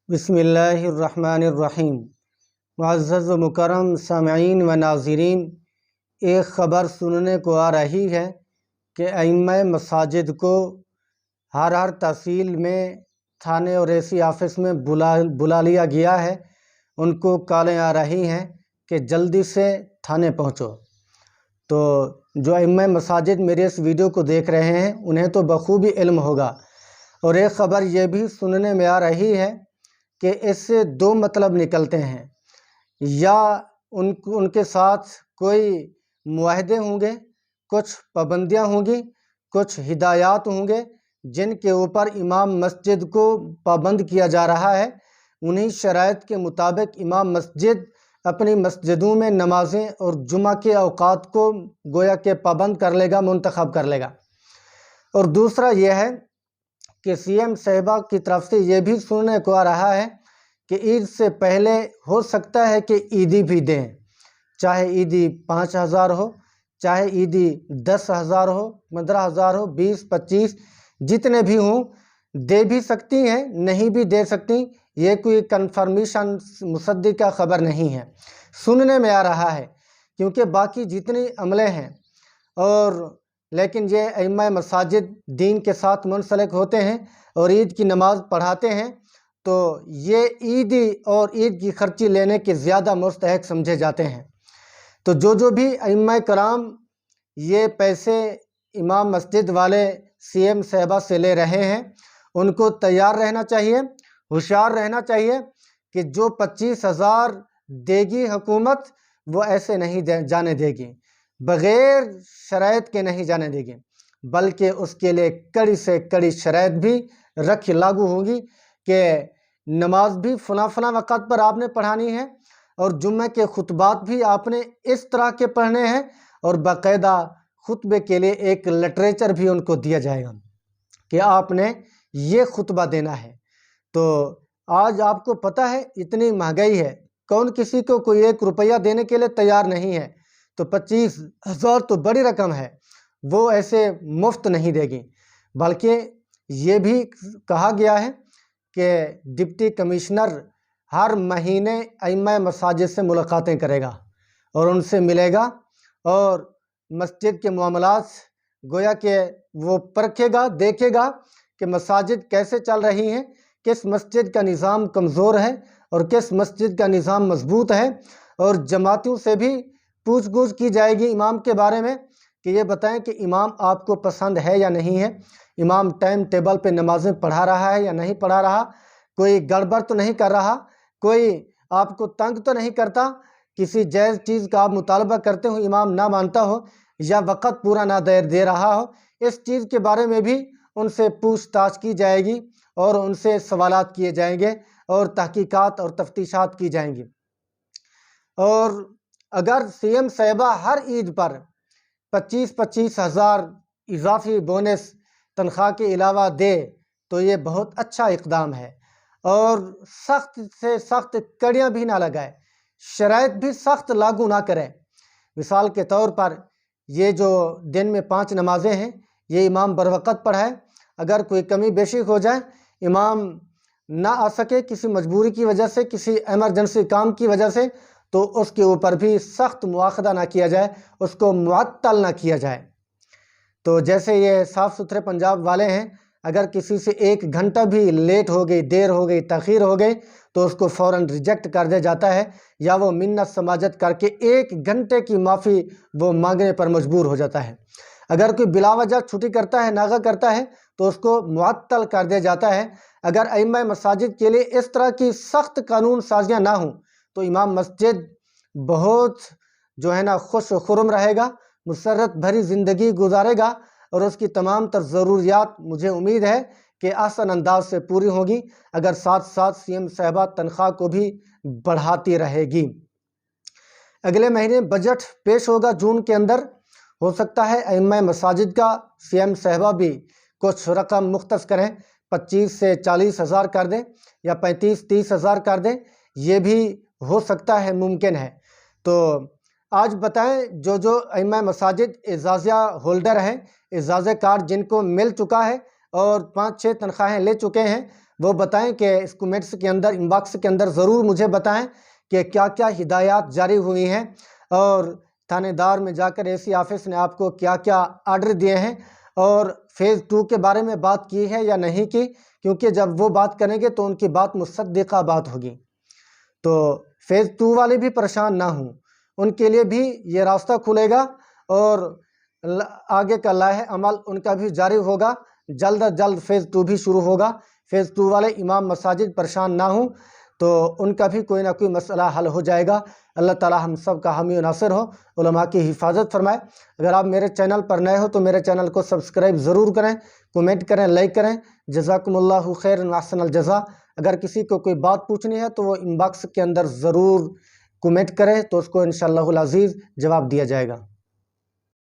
بسم اللہ الرحمن الرحیم۔ معزز و مکرم سامعین و ناظرین، ایک خبر سننے کو آ رہی ہے کہ ائمہ مساجد کو ہر تحصیل میں تھانے اور ایسی آفس میں بلا لیا گیا ہے۔ ان کو کالیں آ رہی ہیں کہ جلدی سے تھانے پہنچو۔ تو جو ائمہ مساجد میرے اس ویڈیو کو دیکھ رہے ہیں انہیں تو بخوبی علم ہوگا۔ اور ایک خبر یہ بھی سننے میں آ رہی ہے کہ اس سے دو مطلب نکلتے ہیں، یا ان کے ساتھ کوئی معاہدے ہوں گے، کچھ پابندیاں ہوں گی، کچھ ہدایات ہوں گے جن کے اوپر امام مسجد کو پابند کیا جا رہا ہے۔ انہی شرائط کے مطابق امام مسجد اپنی مسجدوں میں نمازیں اور جمعہ کے اوقات کو گویا کہ پابند کر لے گا، منتخب کر لے گا۔ اور دوسرا یہ ہے کہ سی ایم صاحبہ کی طرف سے یہ بھی سننے کو آ رہا ہے کہ عید سے پہلے ہو سکتا ہے کہ عیدی بھی دیں، چاہے عیدی 5,000 ہو، چاہے عیدی 10,000 ہو، 15,000 ہو، 20، 25 جتنے بھی ہوں، دے بھی سکتی ہیں، نہیں بھی دے سکتی۔ یہ کوئی کنفرمیشن مصدقہ خبر نہیں ہے، سننے میں آ رہا ہے، کیونکہ باقی جتنی عملے ہیں اور لیکن یہ ائمہ مساجد دین کے ساتھ منسلک ہوتے ہیں اور عید کی نماز پڑھاتے ہیں، تو یہ عیدی اور عید کی خرچی لینے کے زیادہ مستحق سمجھے جاتے ہیں۔ تو جو بھی ائمہ کرام یہ پیسے امام مسجد والے سی ایم صاحبہ سے لے رہے ہیں، ان کو تیار رہنا چاہیے، ہوشیار رہنا چاہیے کہ جو 25,000 دے گی حکومت وہ ایسے نہیں جانے دے گی، بغیر شرائط کے نہیں جانے دے گی، بلکہ اس کے لیے کڑی سے کڑی شرائط بھی لاگو ہوں گی کہ نماز بھی فلاں وقت پر آپ نے پڑھانی ہے، اور جمعہ کے خطبات بھی آپ نے اس طرح کے پڑھنے ہیں، اور باقاعدہ خطبے کے لیے ایک لٹریچر بھی ان کو دیا جائے گا کہ آپ نے یہ خطبہ دینا ہے۔ تو آج آپ کو پتہ ہے اتنی مہنگائی ہے، کون کسی کو کوئی 1 روپیہ دینے کے لیے تیار نہیں ہے، تو 25,000 تو بڑی رقم ہے، وہ ایسے مفت نہیں دے گی۔ بلکہ یہ بھی کہا گیا ہے کہ ڈپٹی کمشنر ہر مہینے ائمہ مساجد سے ملاقاتیں کرے گا اور ان سے ملے گا، اور مسجد کے معاملات گویا کہ وہ پرکھے گا، دیکھے گا کہ مساجد کیسے چل رہی ہیں، کس مسجد کا نظام کمزور ہے اور کس مسجد کا نظام مضبوط ہے، اور جماعتوں سے بھی پوچھ گچھ کی جائے گی امام کے بارے میں کہ یہ بتائیں کہ امام آپ کو پسند ہے یا نہیں ہے، امام ٹائم ٹیبل پہ نمازیں پڑھا رہا ہے یا نہیں پڑھا رہا، کوئی گڑبڑ تو نہیں کر رہا، کوئی آپ کو تنگ تو نہیں کرتا، کسی جائز چیز کا آپ مطالبہ کرتے ہو امام نہ مانتا ہو، یا وقت پورا نہ دے رہا ہو۔ اس چیز کے بارے میں بھی ان سے پوچھ تاچھ کی جائے گی اور ان سے سوالات کیے جائیں گے اور تحقیقات اور تفتیشات کی جائیں گی۔ اور اگر سی ایم صاحبہ ہر عید پر 25,000 اضافی بونس تنخواہ کے علاوہ دے تو یہ بہت اچھا اقدام ہے، اور سخت سے سخت کڑیاں بھی نہ لگائے، شرائط بھی سخت لاگو نہ کرے۔ مثال کے طور پر یہ جو دن میں 5 نمازیں ہیں یہ امام بروقت پڑھائے، اگر کوئی کمی بیشی ہو جائے، امام نہ آ سکے کسی مجبوری کی وجہ سے، کسی ایمرجنسی کام کی وجہ سے، تو اس کے اوپر بھی سخت مواخذہ نہ کیا جائے، اس کو معطل نہ کیا جائے۔ تو جیسے یہ صاف ستھرے پنجاب والے ہیں، اگر کسی سے 1 گھنٹہ بھی لیٹ ہو گئی، دیر ہو گئی، تاخیر ہو گئی، تو اس کو فوراً ریجیکٹ کر دیا جاتا ہے، یا وہ منت سماجت کر کے 1 گھنٹے کی معافی وہ مانگنے پر مجبور ہو جاتا ہے۔ اگر کوئی بلا وجہ چھٹی کرتا ہے، ناغہ کرتا ہے، تو اس کو معطل کر دیا جاتا ہے۔ اگر ائمہ مساجد کے لیے اس طرح کی سخت قانون سازیاں نہ ہوں تو امام مسجد بہت جو ہے نا خوش و خرم رہے گا، مسرت بھری زندگی گزارے گا، اور اس کی تمام تر ضروریات مجھے امید ہے کہ آسان انداز سے پوری ہوگی، اگر ساتھ ساتھ سی ایم صاحبہ تنخواہ کو بھی بڑھاتی رہے گی۔ اگلے مہینے بجٹ پیش ہوگا جون کے اندر، ہو سکتا ہے ائمہ مساجد کا سی ایم صاحبہ بھی کچھ رقم مختص کریں، 25 سے 40,000 کر دیں یا 35-30,000 کر دیں، یہ بھی ہو سکتا ہے، ممکن ہے۔ تو آج بتائیں جو ائمہ مساجد اعزازیہ ہولڈر ہیں، اعزازِ کارڈ جن کو مل چکا ہے اور 5-6 تنخواہیں لے چکے ہیں، وہ بتائیں کہ اس کومنٹس کے اندر، ان باکس کے اندر ضرور مجھے بتائیں کہ کیا کیا ہدایات جاری ہوئی ہیں، اور تھانے دار میں جا کر اے سی آفس نے آپ کو کیا کیا آرڈر دیے ہیں، اور فیز 2 کے بارے میں بات کی ہے یا نہیں کی، کیونکہ جب وہ بات کریں گے تو ان کی بات مصدقہ بات ہوگی۔ تو فیز 2 والے بھی پریشان نہ ہوں، ان کے لیے بھی یہ راستہ کھلے گا، اور آگے کا لائحہ عمل ان کا بھی جاری ہوگا۔ جلد از جلد فیز 2 بھی شروع ہوگا۔ فیز 2 والے امام مساجد پریشان نہ ہوں، تو ان کا بھی کوئی نہ کوئی مسئلہ حل ہو جائے گا۔ اللہ تعالی ہم سب کا حامی و ناصر ہو، علماء کی حفاظت فرمائے۔ اگر آپ میرے چینل پر نئے ہو تو میرے چینل کو سبسکرائب ضرور کریں، کومنٹ کریں، لائک کریں۔ جزاکم اللہ خیر و احسن الجزا۔ اگر کسی کو کوئی بات پوچھنی ہے تو وہ ان باکس کے اندر ضرور کومنٹ کرے، تو اس کو انشاءاللہ العزیز جواب دیا جائے گا۔